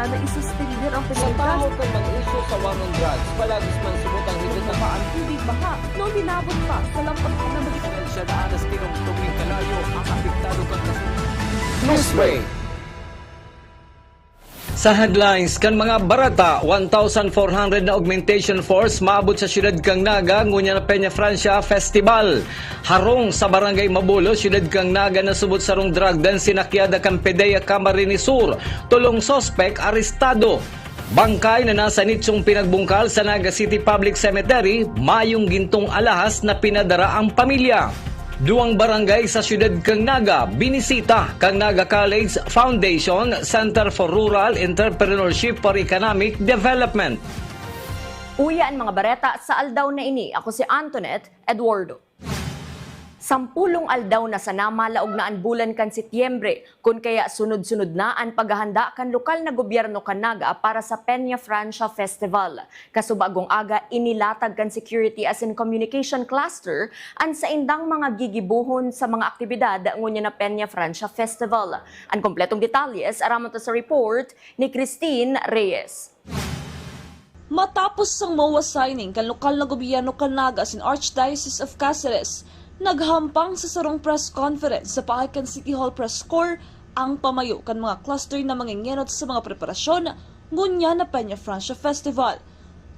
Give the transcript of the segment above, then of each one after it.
Francia na isuspender ang Sa Pilipinas. tao ka mag-uso sa war on drugs, palagis man subot ang higit na Ang tubig baha, noong dinabot pa sa lampas na magitan. siya na anas tinong tuming kalayo ang apektado kang kasunod. Newsbreak. Sa headlines, kan mga barata, 1,400 na augmentation force maabot sa siyudad kang Naga, ngunya na Peña Francia Festival. Harong sa barangay Mabulo, siyudad kang Naga na subot sa rong drug den sinakyada kang Pedea Camarines Sur. Tulong sospek arestado. Bangkay na nasa nitsong pinagbungkal sa Naga City Public Cemetery, mayong gintong alahas na pinadara ang pamilya. Duang barangay sa siyudad kang Naga, binisita kang Naga College Foundation Center for Rural Entrepreneurship for Economic Development. Uyaan mga bareta sa aldaw na ini. Ako si Antoinette Eduardo. Sampulong aldaw na sa namalaog na bulan kan Setyembre, kun kaya sunod-sunod na ang paghahanda kan lokal na gobyerno kan Naga para sa Peña Francia Festival. Kasubagong aga, inilatag kan Security as in Communication Cluster ang sa indang mga gigibuhon sa mga aktibidad ngunya na Peña Francia Festival. Ang kompletong detalles, aramon sa report ni Christine Reyes. Matapos ang MOA signing kan lokal na gobyerno kan Naga sin Archdiocese of Cáceres, naghampang sa sarong press conference sa Pakikan City Hall Press Corps ang pamayo kan mga cluster na mangingenot sa mga preparasyon ngunya na Peña Francia Festival.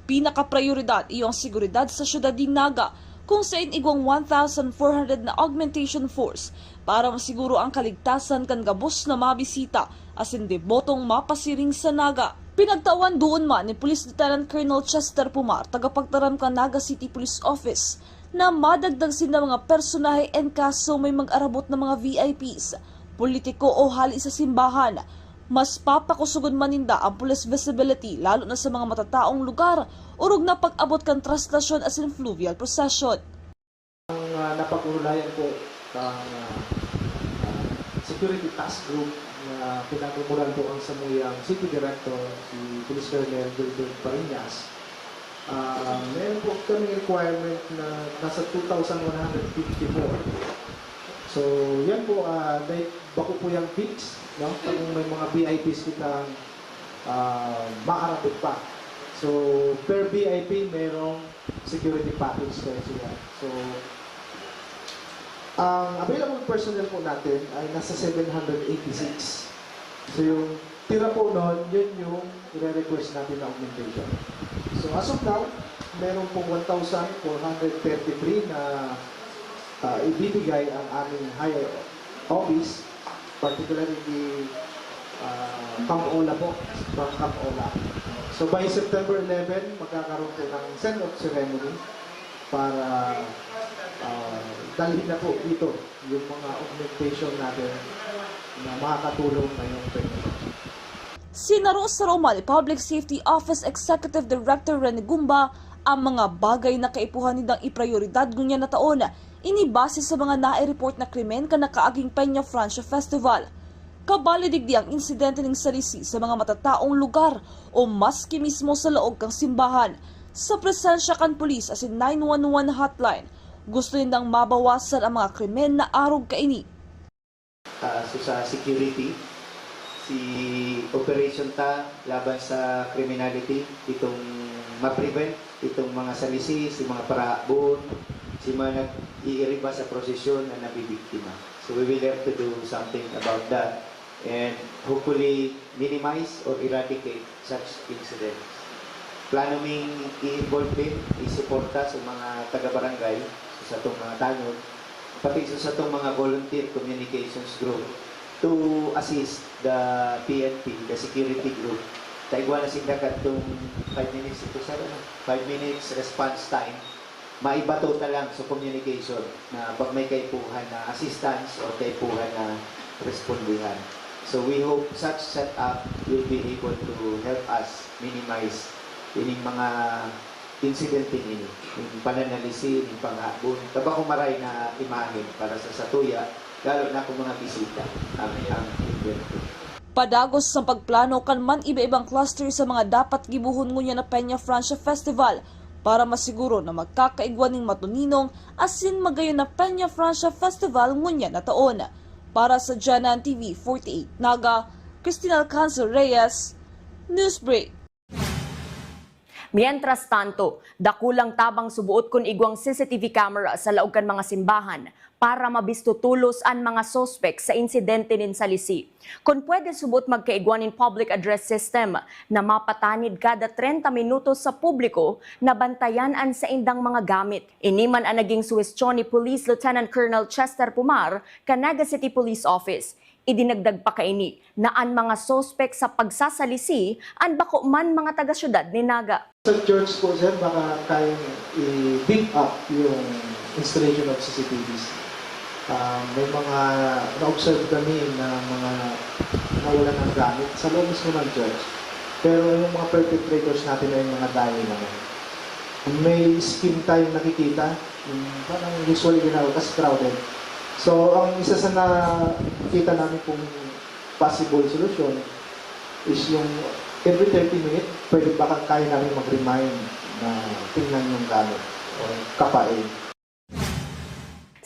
Pinaka-prioridad iyong seguridad sa syudad din Naga kung saan igwang 1,400 na augmentation force para masiguro ang kaligtasan kan gabos na mabisita asin debotong mapasiring sa Naga. Pinagtawan doon man ni Police Lieutenant Colonel Chester Pumar, tagapagtaram kan Naga City Police Office, na madagdag sila mga personahe and kaso may mag-arabot na mga VIPs, politiko o hali sa simbahan. Mas papakusugod maninda ang police visibility lalo na sa mga matataong lugar urog na pag-abot kan traslasyon as in fluvial procession. Ang napag-ulayan po ng security task group na pinagmumulan po ang samuyang City Director, si Police Colonel Gilbert Parinas. Meron po kami requirement na nasa 2,154. So, yan po, bako po yung fix, no? Kung may mga VIPs kitang makarapit pa. So, per VIP, merong security package kayo sila. So, ang available personnel po natin ay nasa 786. So, yung tira po noon, yun yung i-request natin na augmentation. So as of now, meron pong 1,433 na ibibigay ang aming higher office, particularly the Camp Ola po, from Camp Ola. So by September 11, magkakaroon po ng send-off ceremony para dalhin na po dito yung mga augmentation natin na makakatulong ngayong Peña. Sinaro sa Romal Public Safety Office Executive Director Rene Gumba ang mga bagay na kaipuhan nidang iprioridad gunya na taon inibase sa mga nai-report na krimen ka nakaaging Peña Francia Festival. Kabalidigdi ang insidente ng salisi sa mga matataong lugar o maski mismo sa loob kang simbahan. Sa presensya kan pulis as in 911 hotline, gusto nindang mabawasan ang mga krimen na arog kaini. So sa security, si operation ta laban sa criminality, itong ma-prevent itong mga salisi, si mga paraabon, si mga nag-iiriba sa prosesyon na nabibiktima. So we will have to do something about that and hopefully minimize or eradicate such incidents. Plano ming i-involve din, i-suporta sa mga taga-barangay, sa itong mga tanod, pati sa itong mga volunteer communications group to assist the PNP, the security group. Taigwa na sila katong 5 minutes ito sa 5 minutes response time. Maibato na lang sa communication na pag may kaipuhan na assistance o kaipuhan na respondihan. So we hope such setup will be able to help us minimize ining mga incident ini, yung pananalisin, yung panghabon. Taba kung maray na imahin para sa satuya, lalo na kung mga bisita ang invento. Padagos sa pagplano kan man iba-ibang cluster sa mga dapat gibuhon ngunya na Peña Francia Festival para masiguro na magkakaigwaning matuninong asin magayon na Peña Francia Festival ngunya na taon. Para sa Janan TV 48 Naga, Cristina Alcanzo Reyes, Newsbreak. Mientras tanto, dakulang tabang subuot kun igwang CCTV camera sa laog kan mga simbahan para mabisto tulos ang mga sospek sa insidente nin sa Lisi. Kung pwede subot magkaigwan in public address system na mapatanid kada 30 minutos sa publiko na bantayan ang sa indang mga gamit. Iniman ang naging suwestyon ni Police Lieutenant Colonel Chester Pumar ka Naga City Police Office. Idinagdag pa kaini na ang mga sospek sa pagsasalisi ang bako man mga taga-syudad ni Naga. Sa church po, sir, baka kayang i-build up yung installation of CCTVs. May mga na-observe kami na mga nawalan ng gamit sa loob mismo ng church. Pero yung mga perpetrators natin ay mga dahil naman. May scheme tayong nakikita, parang usually ginagawa kasi crowded. So, ang isa sa nakikita namin kung possible solution is yung every 30 minutes, pwede baka kaya namin mag-remind na tingnan yung gamit o kapain.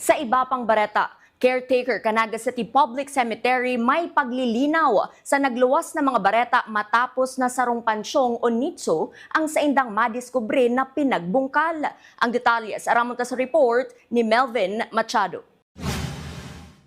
Sa iba pang bareta, caretaker Naga City Public Cemetery may paglilinaw sa nagluwas na mga bareta matapos na sarong pansyong o nitso ang sa indang madiskubre na pinagbungkal. Ang detalye sa Aramonta sa report ni Melvin Machado.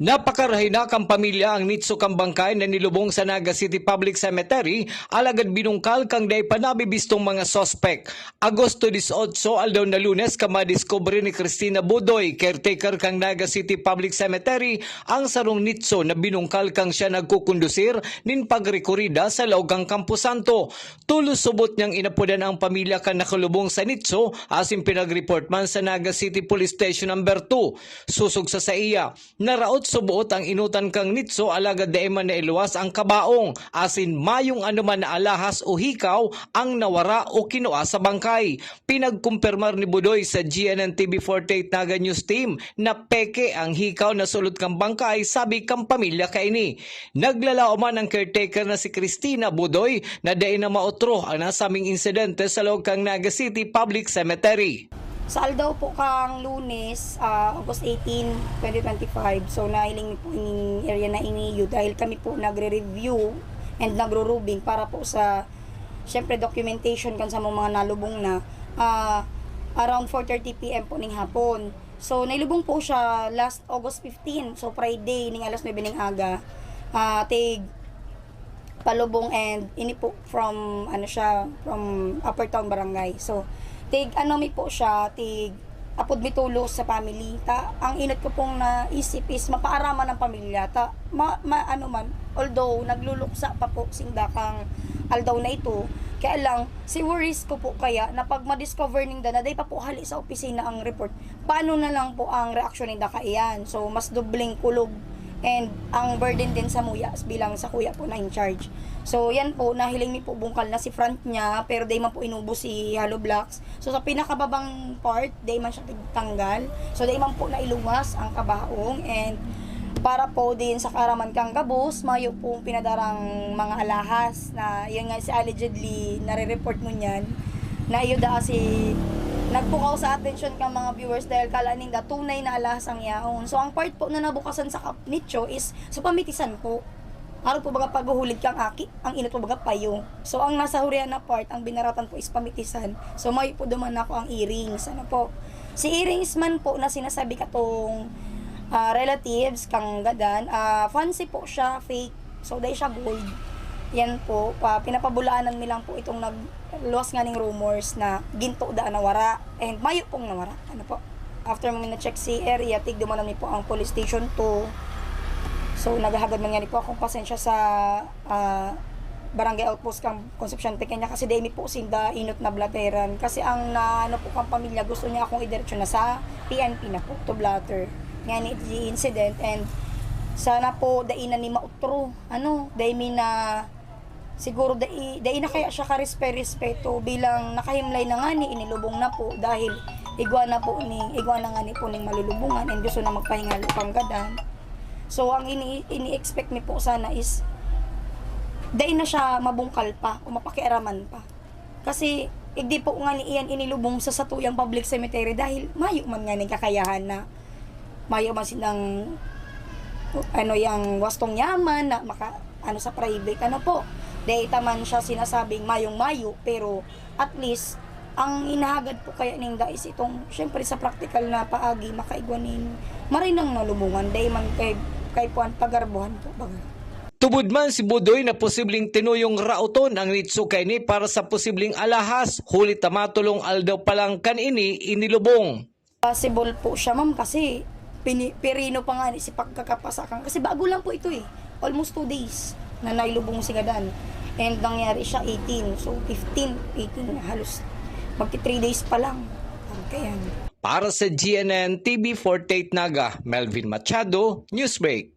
Napakarahinakang pamilya ang nitso kang bangkay na nilubong sa Naga City Public Cemetery alagad binungkal kang day panabibistong mga sospek. Agosto 18 aldaw na Lunes kamadiskubre ni Cristina Budoy, caretaker kang Naga City Public Cemetery, ang sarong nitso na binungkal kang siya nagkukondusir nin pagrekorida sa laogang Camposanto. Tulos subot niyang inapudan ang pamilya kang nakalubong sa nitso asin pinag-report man sa Naga City Police Station No. 2. Susog sa iya, naraot subuot ang inutan kang nitso alagad daeman na iluwas ang kabaong asin mayong anuman na alahas o hikaw ang nawara o kinuha sa bangkay. Pinagkumpirmar ni Budoy sa GNN TV48 Naga News Team na peke ang hikaw na sulod kang bangkay sabi kang pamilya kaini. Naglalao man ang caretaker na si Cristina Budoy na dain na mautro ang nasaming insidente sa loob kang Naga City Public Cemetery. Sa aldaw po kang Lunes, August 18, 2025, so nahiling po in area na iniyo dahil kami po nagre-review and nagro-rubing para po sa, syempre, documentation kan sa mga nalubong na around 4:30 PM po ning hapon. So, nailubong po siya last August 15, so Friday, ning alas 9 ning aga, tig palubong and ini po from, from Upper Town Barangay. So, tig mi po siya, tig apod mitulos sa family. Ang init ko pong naisip is mapaaraman ng pamilya. Although nagluluksa pa po sindakang aldaw na ito, kaya lang, si worries ko po kaya na pag ma-discover ning danaday pa po hali sa opisina ang report, paano na lang po ang reaksyon ng iyan? So, mas dubling kulog and ang burden din sa muya bilang sa kuya po na in charge. So yan po, nahiling mi po bungkal na si front niya, pero day man po inubo si hollow blocks. So sa pinakababang part, day man siya tanggal. So day man po nailungas ang kabaong, and para po din sa karaman kang gabos, mayo po pinadarang mga alahas na yun nga si allegedly nare-report mo niyan na iyo da si nagpukaw sa attention kang mga viewers dahil kalaning da tunay na alahas ang yaon. So ang part po na nabukasan sa nicho is so pamitisan po. Araw po baga paghuhulid kang aki, ang init po baga payo. So ang nasa hurian na part, ang binaratan po is pamitisan. So may po duman ako ang earrings. Ano po? Si earrings man po na sinasabi katong relatives kang gadan, fancy po siya, fake. So dahil siya gold. Yan po, pinapabulaanan nilang po itong nagluwas nga ng rumors na ginto da nawara, and mayo pong nawara. Ano po? After mo na-check si area, tigdo man po ang police station 2. So naghahagad man nga po akong pasensya sa barangay outpost kang Concepcion Pequeña kasi dahil po sinda inot na blateran. Kasi ang po kang pamilya gusto niya akong idiretso na sa PNP na po, to blatter. Nga ni incident, and sana po dahil na ni mautro. Dahil mi na siguro dahil na kaya siya ka-respeto bilang nakahimlay na nga ni inilubong na po dahil igwa na nga ni po ning malulubungan and gusto na magpahinga lupang gadan. So ang ini-expect ni po sana is dahil na siya mabungkal pa o mapakiaraman pa. Kasi igdi po nga ni iyan inilubong sa satuyang public cemetery dahil mayo man nga ni kakayahan na mayo man silang yung wastong yaman na sa private po. Data man siya sinasabing mayong-mayo, pero at least, ang inahagad po kaya ning is itong, syempre sa practical na paagi, makaigwanin, marinang nalubungan, dahil man kay puan pagarbuhan po baga. Tubod man si Budoy na posibleng tinuyong rauton ang nitso kaini para sa posibleng alahas, huli tamatulong aldaw palang kanini inilubong. Possible po siya ma'am kasi pirino pa nga ni si pagkakapasakan kasi bago lang po ito almost 2 days na nailubong si Gadan and nangyari siya 18 so 18 na halos magti 3 days pa lang kaya Para sa GNN TV 48 Naga, Melvin Machado, Newsbreak.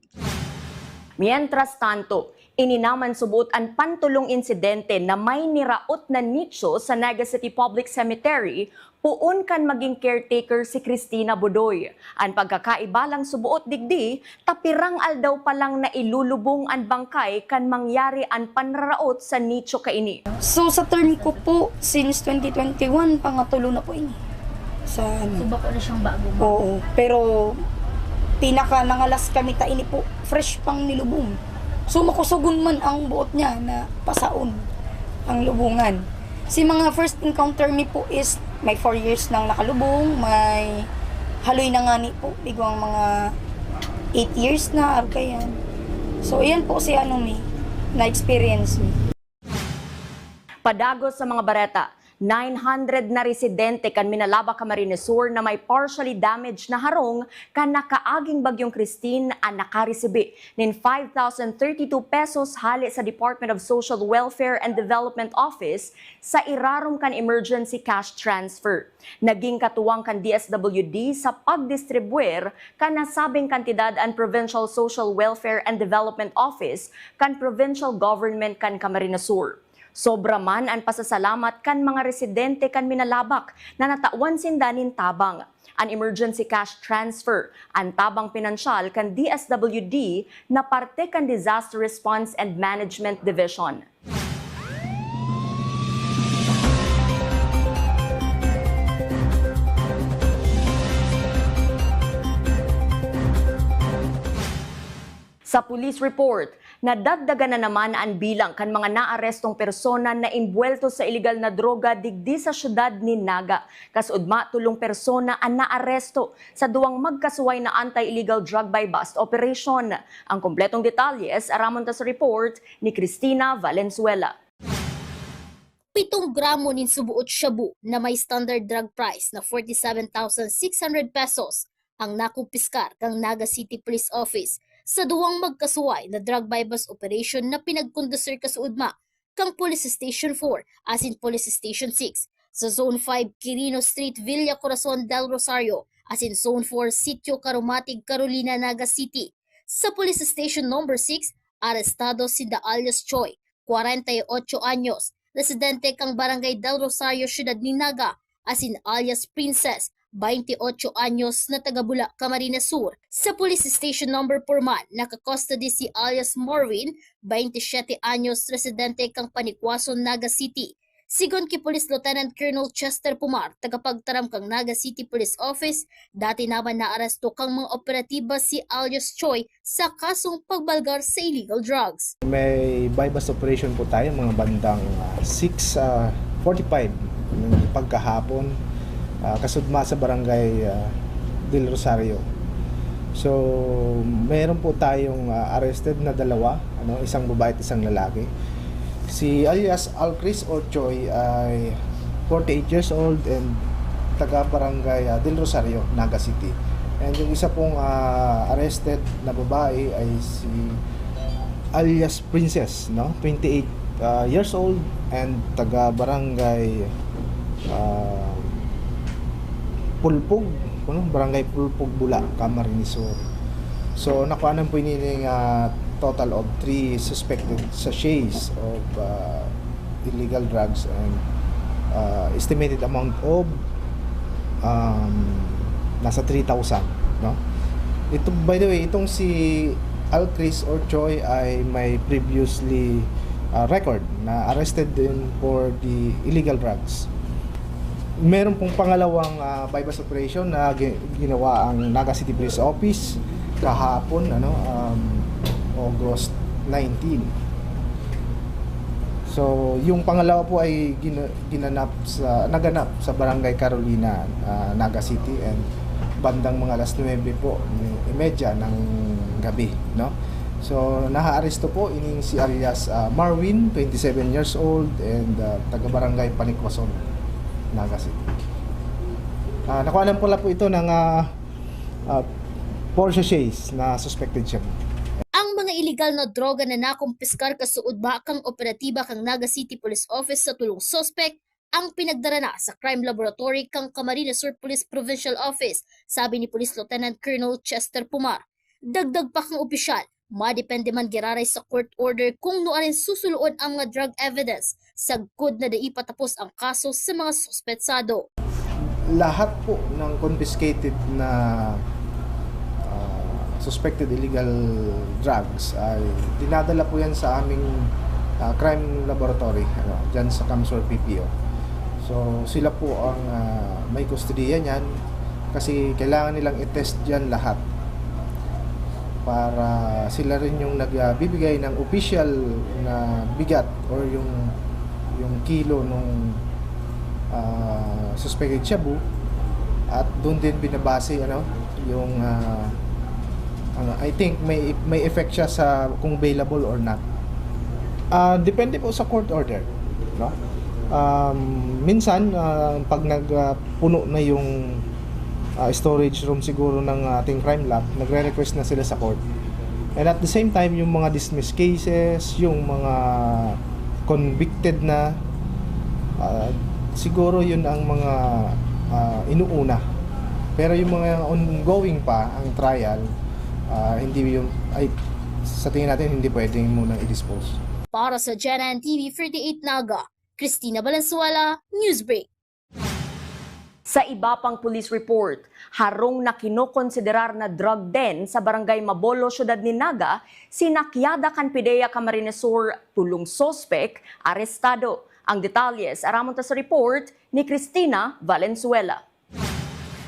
Mientras tanto, ininaman subot ang pantulong insidente na may niraot na nicho sa Naga City Public Cemetery, puon kan maging caretaker si Cristina Budoy. Ang pagkakaibalang subuot digdi, tapirang aldaw pa lang na ilulubong ang bangkay kan mangyari ang panraraot sa nicho kaini. so sa term ko po since 2021 pangatulo na po ini sa ano. Bako na siyang bago. Oo, pero pinaka nangalas kami ta ini po fresh pang nilubong. So makusugon man ang buot niya na pasaon ang lubungan. Si mga first encounter mi po is may 4 years nang nakalubong, may haloy na nga ni po, bigwang mga 8 years na arkayan. So iyan po si ano mi na experience mi. Padagos sa mga bareta, 900 na residente kan Minalaba, Camarines Sur na may partially damaged na harong kan nakaaging bagyong Christine ang nakaresibi nin 5,032 pesos hali sa Department of Social Welfare and Development Office sa irarom kan emergency cash transfer. Naging katuwang kan DSWD sa pagdistribuer kan nasabing kantidad ang Provincial Social Welfare and Development Office kan Provincial Government kan Camarines Sur. Sobra man ang pasasalamat kan mga residente kan Minalabak na natawan sindanin tabang. An emergency cash transfer, ang tabang pinansyal kan DSWD na parte kan Disaster Response and Management Division. Sa police report, nadagdagan na naman ang bilang kan mga naarestong persona na imbuelto sa illegal na droga digdi sa syudad ni Naga. Kasudma tulong persona ang naaresto sa duwang magkasuway na anti-illegal drug by bust operation. Ang kompletong detalles aramon ta sa report ni Cristina Valenzuela. 7 gramo nin subuot shabu na may standard drug price na 47,600 pesos ang nakumpiskar kang Naga City Police Office sa duwang magkasuway na drug by bus operation na pinagkondusir kasuudma kang Police Station 4 asin Police Station 6 sa Zone 5 Quirino Street, Villa Corazon del Rosario asin Zone 4 Sitio Caromatig, Carolina, Naga City. Sa Police Station number 6, arestado si alias Choi, 48 anyos, residente kang Barangay del Rosario, Ciudad ni Naga, asin alias Princess, 28 anyos na taga-Bula, Camarines Sur. Sa Police Station number 4 man, nakakustody si alias Marvin, 27 anyos, residente kang Panikwason, Naga City. Sigon ki Police Lieutenant Colonel Chester Pumar, tagapagtaram kang Naga City Police Office, dati naman naaresto kang mga operatiba si alias Choi sa kasong pagbalgar sa illegal drugs. May buy-bust operation po tayo mga bandang 6:45 ng pagkahapon. Kasudma sa Barangay del Rosario. So, meron po tayong arrested na dalawa, isang babae at isang lalaki. Si alias Alcris or Choi ay 48 years old and taga Barangay del Rosario, Naga City. And yung isa pong arrested na babae ay si alias Princess, 28 years old and taga Barangay Pulpog, Barangay Pulpog, Bula, Camarines Sur. So nakuhanan po ini total of 3 suspected sachets of illegal drugs and estimated amount of nasa 3,000, Ito, by the way, itong si Alcris or Choi ay may previously record na arrested din for the illegal drugs. Meron pong pangalawang buy-bust operation na ginawa ang Naga City Police Office kahapon, August 19. So, yung pangalawa po ay naganap sa Barangay Carolina, Naga City, and bandang mga alas 9 po, 9:30 ng gabi, no? So, nahaaresto po ining si alias Marwin, 27 years old, and taga Barangay Panikwason, Naga City. Nakuha po ito ng Porsche Chase na suspected siya. Ang mga illegal na droga na nakumpiskar kasuod ba kang operatiba kang Naga City Police Office sa tulong suspect ang pinagdara na sa crime laboratory kang Camarines Sur Police Provincial Office, sabi ni Police Lieutenant Colonel Chester Pumar. Dagdag pa kang opisyal, madepende man giraray sa court order kung noanin susulood ang mga drug evidence, sagkod na dai patapos ang kaso sa mga suspetsado. Lahat po ng confiscated na suspected illegal drugs ay dinadala po yan sa aming crime laboratory dyan sa Camsur PPO. So sila po ang may kustodiya niyan kasi kailangan nilang i-test dyan lahat para sila rin yung nagbibigay ng official na bigat or yung kilo nung suspected shabu, at doon din binabase yung I think may effect siya sa kung available or not. Depende po sa court order, no? Minsan pag nagpuno na yung storage room siguro ng ating crime lab, nagre-request na sila sa court. And at the same time, yung mga dismissed cases, yung mga convicted na, siguro yun ang mga inuuna. Pero yung mga ongoing pa ang trial, hindi yung sa tingin natin hindi pwedeng munang i-dispose. Para sa GenN TV 38 Naga, Cristina Valenzuela, Newsbreak. Sa iba pang police report, harong na kinokonsiderar na drug den sa Barangay Mabolo, Syudad ni Naga, si Nakyada Canpidea Camarines Sur, tulong sospek, arestado. Ang detalles, aramon ta sa report ni Cristina Valenzuela.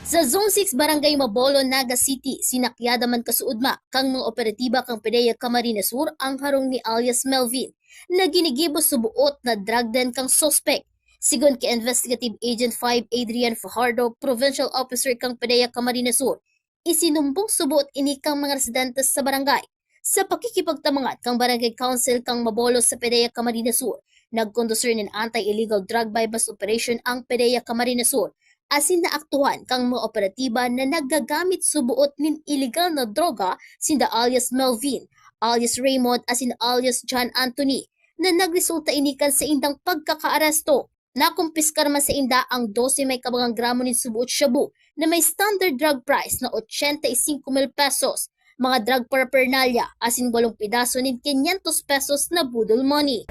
Sa Zone 6 Barangay Mabolo, Naga City, sinakyada man kasuudma kang mga operatiba kang PDEA Camarines Sur ang harong ni alias Melvin na ginigibo subuot na drug den kang suspect. Sigon kay Investigative Agent 5 Adrian Fajardo, Provincial Officer kang PDEA Camarines Sur, isinumbong subuot ini kang mga residentes sa barangay. Sa pakikipagtamangat kang Barangay Council kang Mabolo sa PDEA Camarines Sur, nagkondusir ng anti-illegal drug bypass operation ang PDEA Camarines Sur, asin na aktuhan kang mga operatiba na nagagamit subuot nin illegal na droga sinda alias Melvin, alias Raymond, asin alias John Anthony, na nagresulta inikan sa indang pagkakaaresto. Nakumpiskar man sa inda ang 12 may kabangang gramo nin subuot shabu na may standard drug price na 85,000 pesos, mga drug paraphernalia, asin 8 pidaso nin 500 pesos na budol money.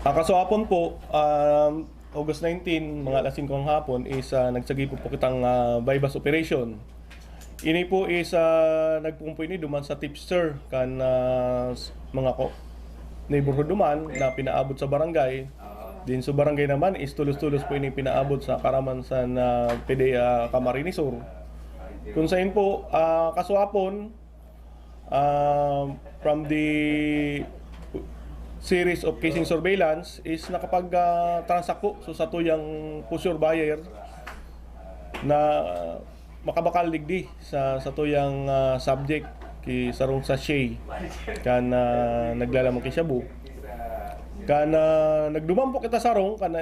Kasapon po, August 19, mga alas 5 ng hapon is nagsagi po kitang bypass operation. Ini po is nagpumpo ini duman sa tipster kan mga neighborhood duman na pinaabot sa barangay. Din sa barangay naman is tulos-tulos po ini pinaabot sa karaman sa PDEA Camarines Sur. Kung saan po kasapon from the series of casing surveillance is nakapag-transact po sa tuyang pusher buyer na makabakal digdi sa tuyang subject ki sarong sachet kan naglalamang kay shabu kan nagduman po kita sarong kan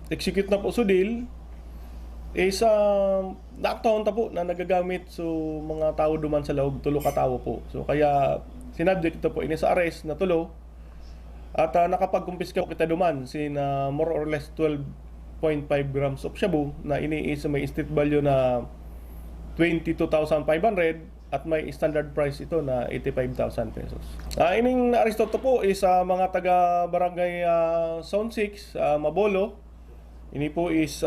execute na po sudil is naaktaon ta po na nagagamit so mga tao duman sa loob, tulo ka tao po. So kaya sinabject ito po ini sa arrest na tulo at nakapagkumpiska kita duman sin more or less 12.5 grams of shabu na ini is may street value na 22,500 at may standard price ito na 85,000 pesos. Ining aresto to po is mga taga barangay Zone 6 Mabolo. Ini po is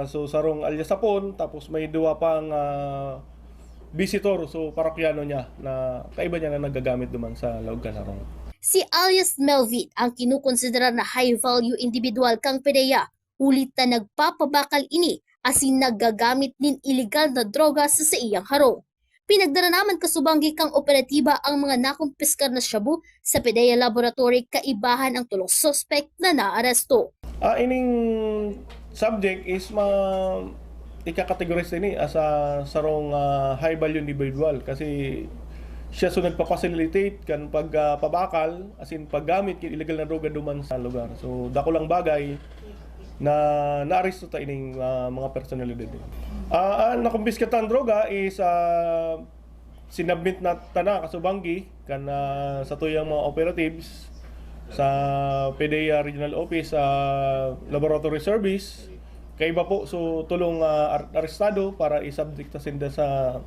so sarong alyasapon, tapos may duwa pang visitor, so parokyano niya na kaiba niya na nagagamit duman sa Laog Canarong. Si alias Melvin ang kinukonsidera na high-value individual kang PDEA, ulit na nagpapabakal ini asin nagagamit nin illegal na droga sa iyang harong. pinagdala naman kasubanggi kang operatiba ang mga nakumpiskar na shabu sa PDEA Laboratory kaibahan ang tulong suspect na naaresto. Ining subject is ikakategorize din as a sarong high value individual kasi siya so nagpa-facilitate kan pagpabakal as in paggamit kin illegal na droga duman sa lugar. So dako lang bagay na naaresto ta ining mga personalidad. Ang nakumpiskatan droga is sinabmit na tana kasubanggi kan sa tuyang mga operatives sa PDEA Regional Office sa Laboratory Service kay iba po so tulong arestado para isubject sinda sa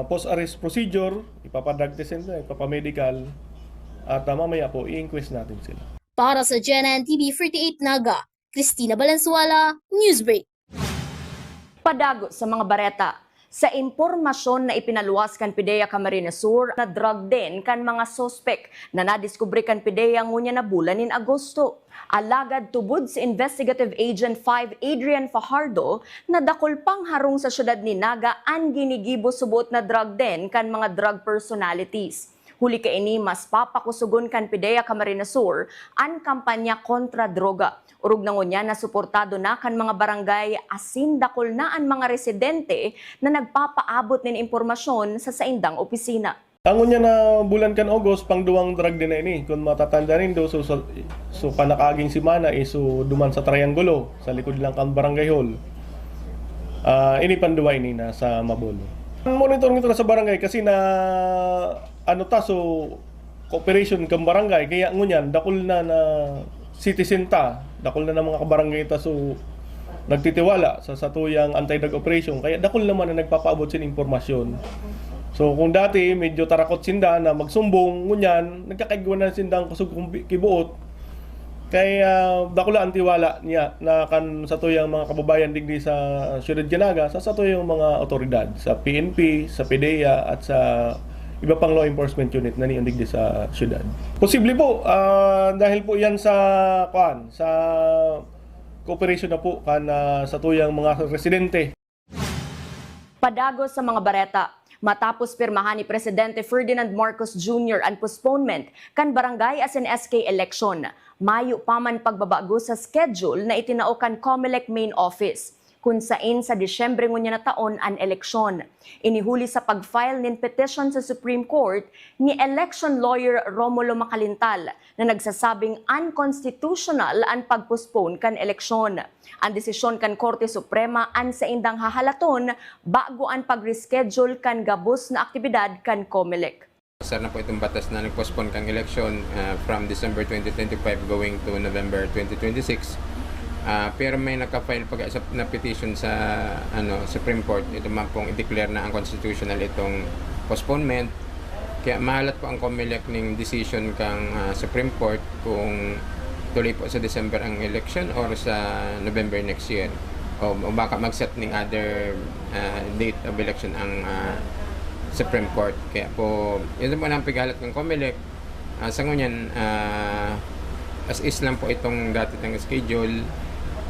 post-arrest procedure, ipapadrag test nila, ipapamedical at mamaya po i-inquest natin sila. Para sa GNN TV 48 Naga, Cristina Valenzuela, Newsbreak. Padago sa mga bareta. Sa impormasyon na ipinaluwas kan PDEA Camarines Sur na drug din kan mga sospek na nadiskubre kan PDEA ngunya na bulan in Agosto. Alagad tubod si Investigative Agent 5 Adrian Fajardo na dakol pang harong sa syudad ni Naga ang ginigibo subot na drug din kan mga drug personalities. Huli ka ini mas papakusugon kan PDEA Camarines Sur ang kampanya kontra droga. Urog na ngunya na suportado na kan mga barangay asin dakol na ang mga residente na nagpapaabot nin impormasyon sa saindang opisina. Ang unya na bulan kan August pang duwang drug din na ini kung matatanda rin do so panakaging simana so duman sa Triangulo sa likod lang kan barangay hall. Ini panduwa ini na sa Mabolo. Monitoring ito na sa barangay kasi na cooperation kang barangay kaya ngunyan dakol na citizen dakol na ng mga kabarangay so nagtitiwala sa satuyang anti-drug operation kaya dakol naman na nagpapaabot sin impormasyon. So kung dati medyo tarakot sinda na magsumbong ngunyan nagkakaigwan na sindang kusog kibuot kaya dakol ang tiwala niya na kan satuyang mga kababayan digdi sa Ciudad Canaga sa satuyang mga otoridad sa PNP, sa PDEA at sa iba pang law enforcement unit na niundig sa syudad. Posible po dahil po yan sa cooperation na po sa tuyang mga residente. Padago sa mga bareta. Matapos pirmahan ni Presidente Ferdinand Marcos Jr. ang postponement kan barangay as in SK election, mayo pa man pagbabago sa schedule na itinao kan COMELEC main office. Kung sain sa Disyembre ngunya na taon ang eleksyon. Inihuli sa pag-file nin petition sa Supreme Court ni election lawyer Romulo Macalintal na nagsasabing unconstitutional ang pag-postpone kan eleksyon. Ang desisyon kan Korte Suprema ang sa indang hahalaton bago ang pag-reschedule kan gabos na aktibidad kan COMELEC. Sir na po itong batas na nag-postpone kang election from December 2025 going to November 2026. Pero may naka-file na petition sa Supreme Court. Ito man pong i-declare na unconstitutional itong postponement. Kaya mahalat po ang COMELEC ng decision kang Supreme Court kung tuloy po sa December ang election or sa November next year. O baka mag-set ng other date of election ang Supreme Court. Kaya po, yun po ang pigalat ng COMELEC. Sa ngunyan, as is lang po itong dati ng schedule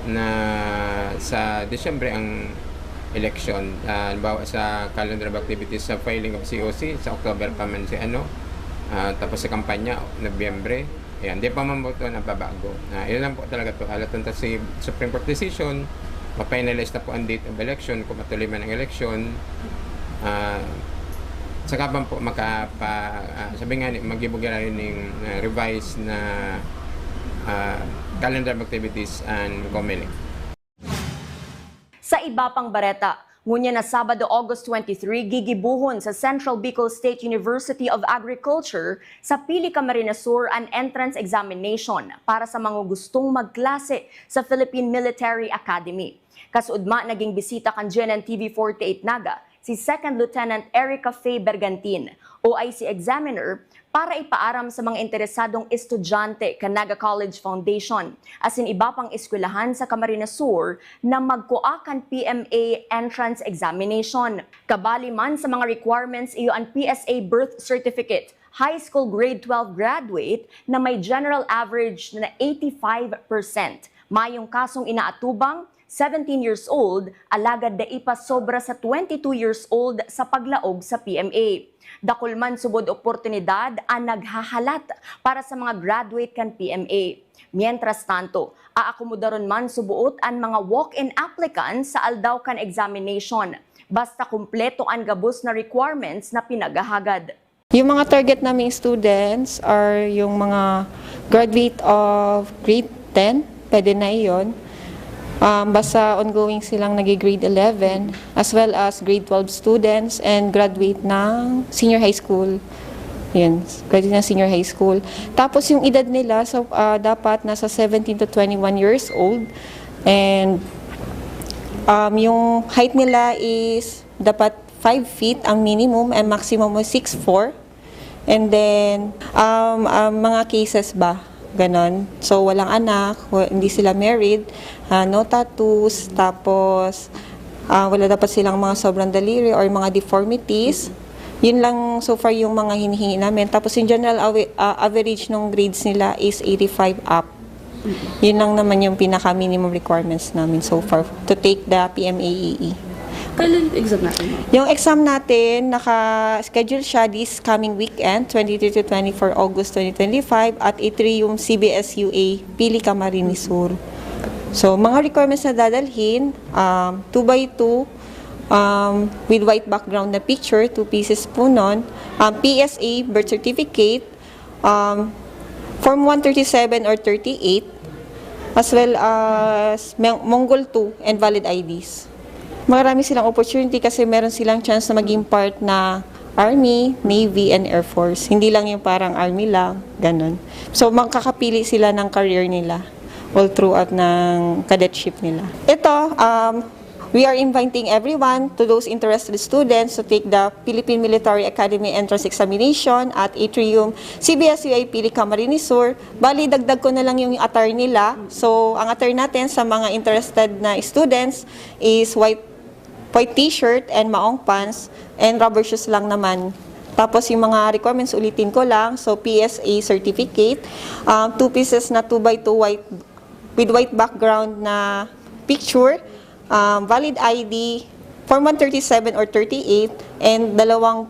na sa Disyembre ang election. Halimbawa sa calendar of activities sa filing of COC, sa October pa man tapos sa kampanya, Nobyembre. Ayan, di pa man po ito nababago. Yun lang po talaga ito. Alatan si Supreme Court decision, ma-finalize na po ang date of election, kung matuloy man ang election. Saka pa po sabi nga, mag-ibugira rin ng revise na calendar of activities and COMELEC. Sa iba pang bareta, ngunya na Sabado, August 23, gigibuhon sa Central Bicol State University of Agriculture sa Pili Camarines Sur ang entrance examination para sa mga gustong magklase sa Philippine Military Academy. Kasudma naging bisita kan GNN TV 48 Naga si Second Lieutenant Erica Faye Bergantin, OIC examiner, para ipaaram sa mga interesadong estudyante kan Naga College Foundation as in iba pang eskwelahan sa Camarines Sur na magkuha kan PMA entrance examination. Kabali man sa mga requirements iyo ang PSA birth certificate, high school grade 12 graduate na may general average na 85%. Mayong kasong inaatubang 17 years old, alagad da ipa sobra sa 22 years old sa paglaog sa PMA. Dakulman subod oportunidad ang naghahalat para sa mga graduate kan PMA. Mientras tanto, aakomodaron man subuot ang mga walk-in applicants sa aldaw kan examination. Basta kumpleto ang gabos na requirements na pinagahagad. Yung mga target naming students are yung mga graduate of grade 10, pwede na yun. Basta ongoing silang nag-grade 11, as well as grade 12 students and graduate ng senior high school. Yun, graduate ng senior high school. Tapos yung edad nila, so dapat nasa 17 to 21 years old. And yung height nila is dapat 5 feet ang minimum and maximum was 6'4". And then, mga cases ba, ganon. So, walang anak, hindi sila married, no tattoos, tapos wala dapat silang mga sobrang daliri or mga deformities. Yun lang so far yung mga hinihingi namin. Tapos yung general average ng grades nila is 85 up. Yun lang naman yung pinaka-minimum requirements namin so far to take the PMAEE. Kailan yung exam natin? Yung exam natin, naka-schedule siya this coming weekend, 23 to 24 August 2025 at Atrium CBS-UA, Pili, Camarines Sur. So, mga requirements na dadalhin, 2x2, with white background na picture, 2 pieces po nun, PSA, birth certificate, Form 137 or 38, as well as Mongol 2 and valid IDs. Marami silang opportunity kasi meron silang chance na maging part na Army, Navy, and Air Force. Hindi lang yung parang Army lang, ganun. So, makakapili sila ng career nila all throughout ng cadetship nila. Ito, we are inviting everyone, to those interested students, to take the Philippine Military Academy Entrance Examination at Atrium CBS-UA Pili, Camarines Sur. Bali, dagdag ko na lang yung attire nila. So, ang attire natin sa mga interested na students is white t-shirt and maong pants and rubber shoes lang naman. Tapos yung mga requirements ulitin ko lang. So PSA certificate, 2 pieces na 2x2 white with white background na picture, valid ID, Form 137 or 38 and dalawang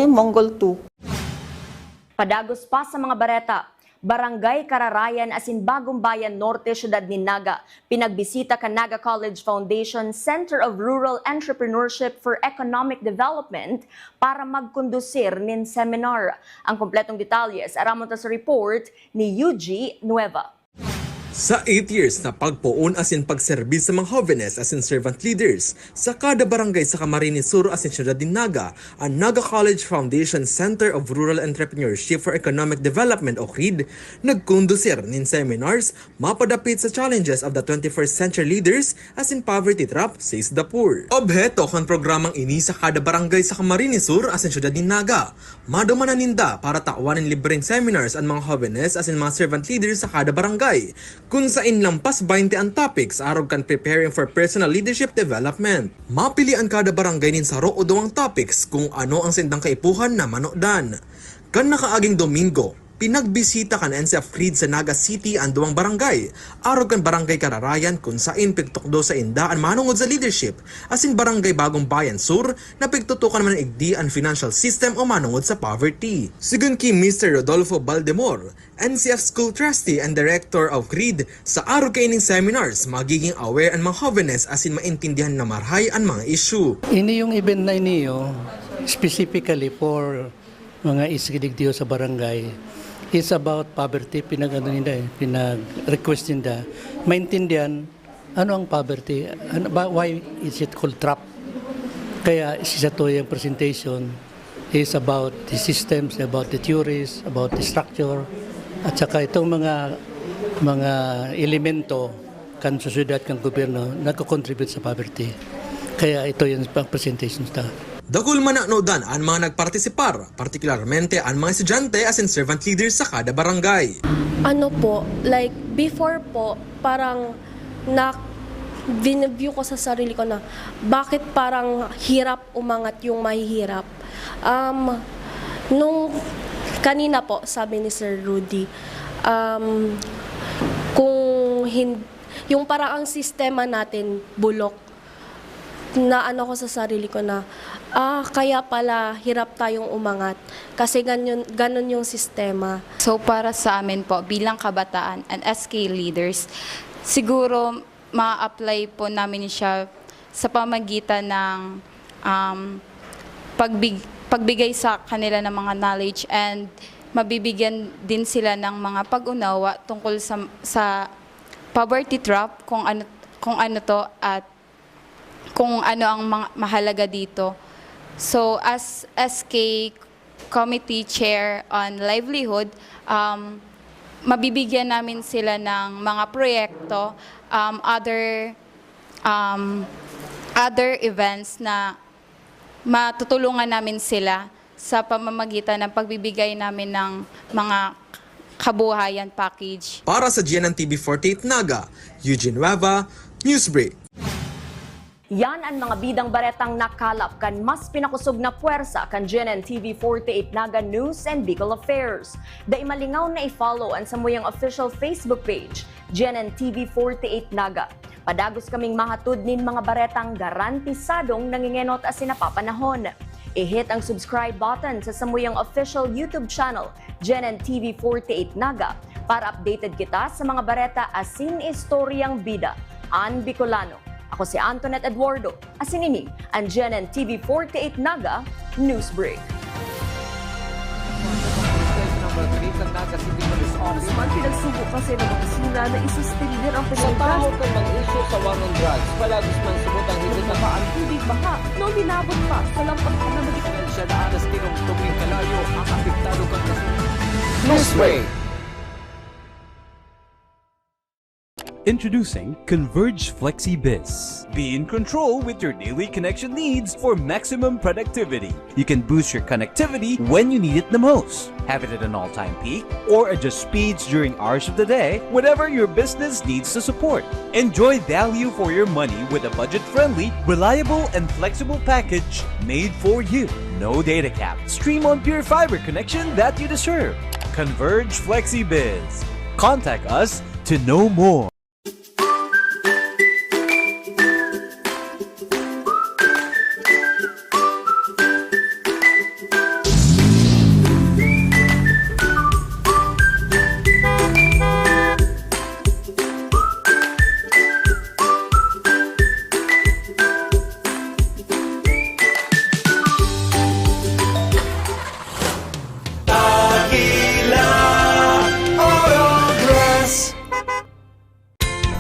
Mongol 2. Padagos pa sa mga bareta, Barangay Kararayan asin Bagong Bayan Norte, Syudad ni Naga. Pinagbisita ka Naga College Foundation Center of Rural Entrepreneurship for Economic Development para magkondusir nin seminar. Ang kompletong detalles aramon ta sa report ni UG Nueva. Sa 8 years na pagpuon asin pagserbis sa mga jóvenes asin servant leaders sa kada barangay sa Camarines Sur asin Ciudad de Naga, ang Naga College Foundation Center of Rural Entrepreneurship for Economic Development o CRED nagkondusir nin seminars mapadapit sa challenges of the 21st century leaders asin poverty trap, says the poor. Obheto kan programang ini sa kada barangay sa Camarines Sur asin Ciudad de Naga, madumanan ninda para takwanin libreng seminars ang mga jóvenes asin mga servant leaders sa kada barangay, kung saan lampas 20 ang topics arog kan preparing for personal leadership development. Mapili ang kada barangay nin saro o duwang topics kung ano ang sindang kaipuhan na manodan. Kan nakaaging Domingo, pinagbisita kan NCF CRED sa Naga City ang duwang barangay, arog kan Barangay Kararayan kung saan pigtukdo sa indaan manungod sa leadership, asin Barangay Bagong Bayan Sur na pigtutukan man igdi ang financial system o manungod sa poverty. Sigun ki Mr. Rodolfo Baldemor, NCF School Trustee and Director of CRED, sa arog kaining seminars magiging aware ang mga jóvenes asin maintindihan na marhay ang mga issue. Ini yung event na iniyo specifically for mga isigidigdiyo sa barangay. It's about poverty, pinag-request nila, maintindihan ano ang poverty, why is it called trap. Kaya isa to yung presentation is about the systems, about the theories, about the structure, at saka itong mga elemento kan sosyedad, kan gobyerno, nagko-contribute sa poverty. Kaya ito yung presentation ta. Dagul man anodan ang mga nagpartisipar, partikularmente ang mga estudyante asin servant leaders sa kada barangay. Ano po, like before po, parang binaview ko sa sarili ko na bakit parang hirap umangat yung mahihirap. Nung kanina po, sabi ni Sir Rudy, kung yung parang ang sistema natin bulok. Na ano ko sa sarili ko na, kaya pala hirap tayong umangat. Kasi ganun yung sistema. So para sa amin po, bilang kabataan and SK leaders, siguro ma-apply po namin siya sa pamagitan ng pagbigay sa kanila ng mga knowledge, and mabibigyan din sila ng mga pag-unawa tungkol sa poverty trap, kung ano to at kung ano ang mahalaga dito. So as SK Committee Chair on Livelihood, mabibigyan namin sila ng mga proyekto, other events na matutulungan namin sila sa pamamagitan ng pagbibigay namin ng mga kabuhayan package. Para sa GNN TV48 Naga, Eugene Wava, Newsbreak. Yan ang mga bidang baretang nakalap kan mas pinakusog na puwersa kan GNN TV48 Naga News and Bicol Affairs. Dai malingaw na i-follow ang samuyang official Facebook page, GNN TV48 Naga. Padagos kaming mahatud nin mga baretang garantisadong nangingenot as sinapapanahon. I-hit ang subscribe button sa samuyang official YouTube channel, GNN TV48 Naga, para updated kita sa mga bareta asin istoryang bida, an Bicolano. Ako si Antoinette Eduardo, asinini ang GNN TV48 Naga Newsbreak. Man pinagsubo kasi ng mga sila na isustindir ang Sa tao ka mga isyo sa war on drugs, palagos man subot ang higit na ang tubig baha. Noong dinabot pa sa lampang na magitan. Siya na anas tinong tubig kalayo ang apektado kang kasunod. Newsbreak. Introducing Converge FlexiBiz. Be in control with your daily connection needs for maximum productivity. You can boost your connectivity when you need it the most. Have it at an all-time peak or adjust speeds during hours of the day, whatever your business needs to support. Enjoy value for your money with a budget-friendly, reliable, and flexible package made for you. No data cap. Stream on pure fiber connection that you deserve. Converge FlexiBiz. Contact us to know more.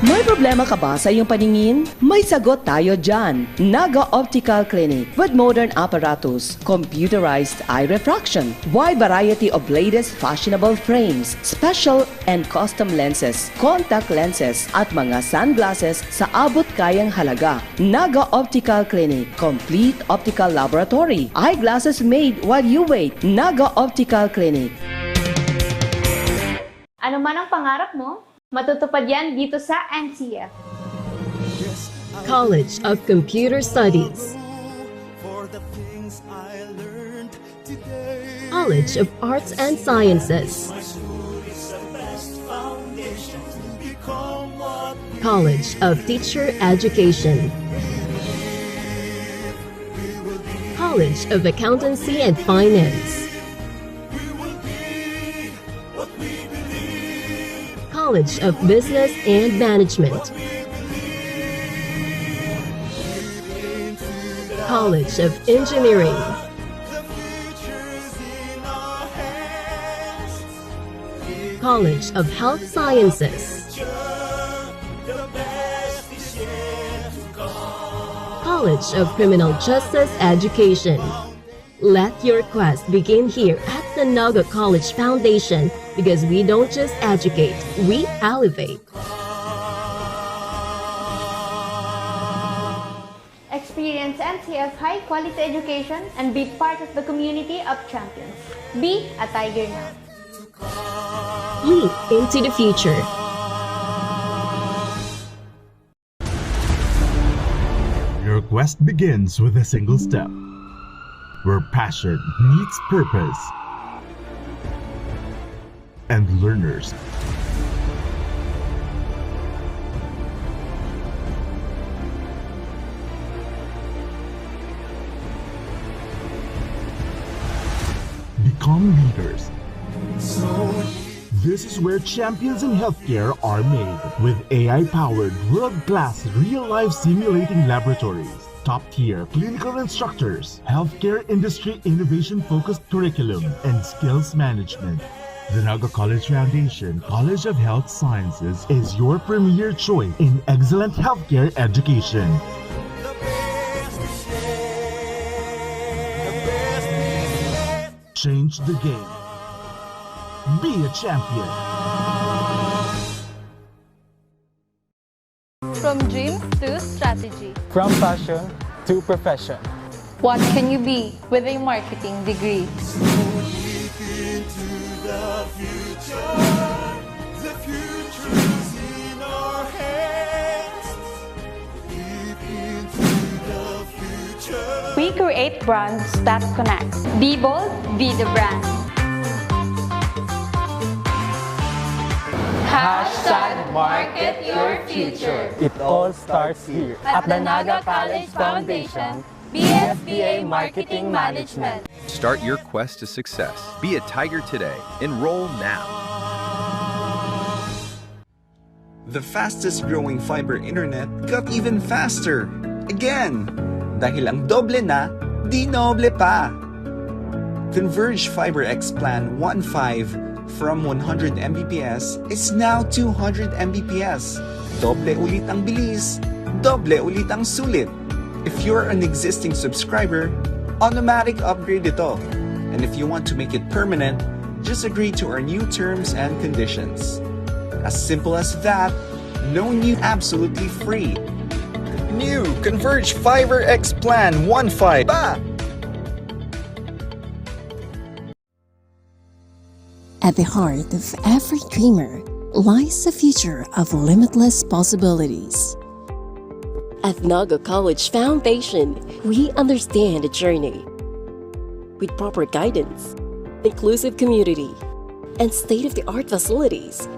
May problema ka ba sa iyong paningin? May sagot tayo dyan. Naga Optical Clinic with modern apparatus, computerized eye refraction, wide variety of latest fashionable frames, special and custom lenses, contact lenses, at mga sunglasses sa abot kayang halaga. Naga Optical Clinic, complete optical laboratory, eyeglasses made while you wait. Naga Optical Clinic. Ano man ang pangarap mo, matutupad yan dito sa NCF. College of Computer Studies, College of Arts and Sciences, College of Teacher Education, College of Accountancy and Finance, College of Business and Management, College of Engineering, College of Health Sciences, College of Criminal Justice Education. Let your quest begin here at the Naga College Foundation, because we don't just educate, we elevate. Experience NCF high-quality education and be part of the community of champions. Be a Tiger now. Leap into the future. Your quest begins with a single step, where passion meets purpose, and learners become leaders. This is where champions in healthcare are made, with AI-powered, world-class, real-life simulating laboratories, top-tier clinical instructors, healthcare industry innovation-focused curriculum, and skills management. The Naga College Foundation College of Health Sciences is your premier choice in excellent healthcare education. Change the game. Be a champion. From dreams to strategy. From passion to profession. What can you be with a marketing degree? We create brands that connect. Be bold, be the brand. Hashtag market your future. It all starts here at the Naga College Foundation, BSBA Marketing Management. Start your quest to success. Be a Tiger today. Enroll now. The fastest growing fiber internet got even faster. Again! Dahil ang doble na, di noble pa. Converge Fiber X Plan 1.5 from 100 Mbps is now 200 Mbps. Doble ulit ang bilis, doble ulit ang sulit. If you're an existing subscriber, automatic upgrade ito. And if you want to make it permanent, just agree to our new terms and conditions. As simple as that, no new, absolutely free. New Converge Fiber X Plan 1.5. Ba! At the heart of every dreamer lies the future of limitless possibilities. At Naga College Foundation, we understand the journey. With proper guidance, inclusive community, and state-of-the-art facilities,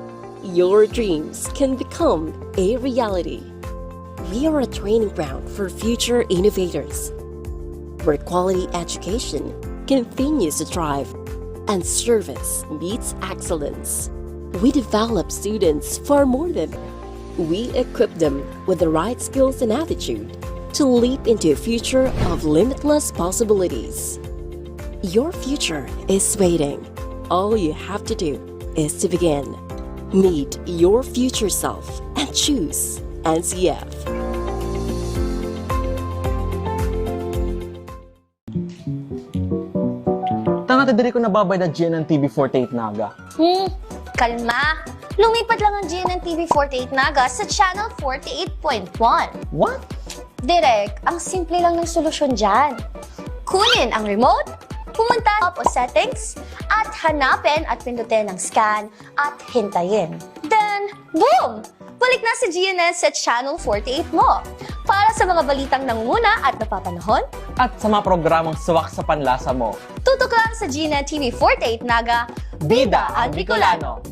your dreams can become a reality. We are a training ground for future innovators, where quality education continues to thrive and service meets excellence. We develop students far more than ever. We equip them with the right skills and attitude to leap into a future of limitless possibilities. Your future is waiting. All you have to do is to begin. Meet your future self and choose NCF. Tanga diri ko nababay na GNN TV48 Naga. Kalma! Lumipat lang ang GNN TV48 Naga sa Channel 48.1. What? Direk, ang simple lang ng solusyon dyan. Kunin ang remote, pumunta sa settings, at hanapin at pindutin ang scan at hintayin. Then, boom! Balik na si GNN sa Channel 48 mo. Para sa mga balitang nanguna at napapanahon, At sa mga programang suwak sa panlasa mo. tutok lang sa GNN TV48 Naga, Bida ang Bicolano!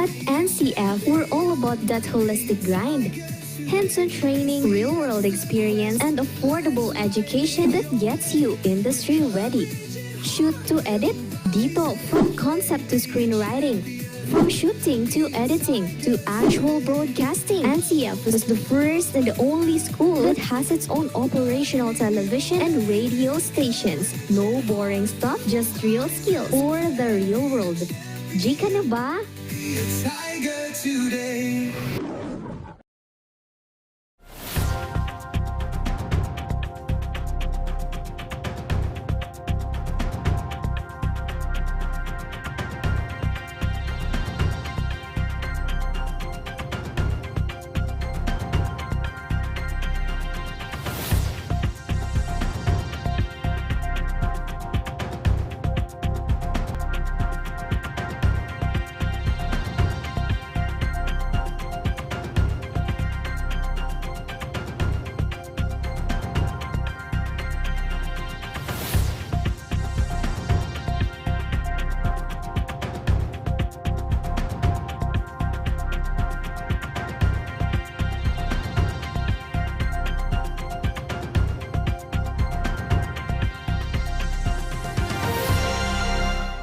At NCF, we're all about that holistic grind. Hands-on training, real-world experience, and affordable education that gets you industry ready. Shoot to edit, dito from concept to screenwriting. From shooting to editing to actual broadcasting, NCF is the first and the only school that has its own operational television and radio stations. No boring stuff, just real skills or the real world. Jika na ba?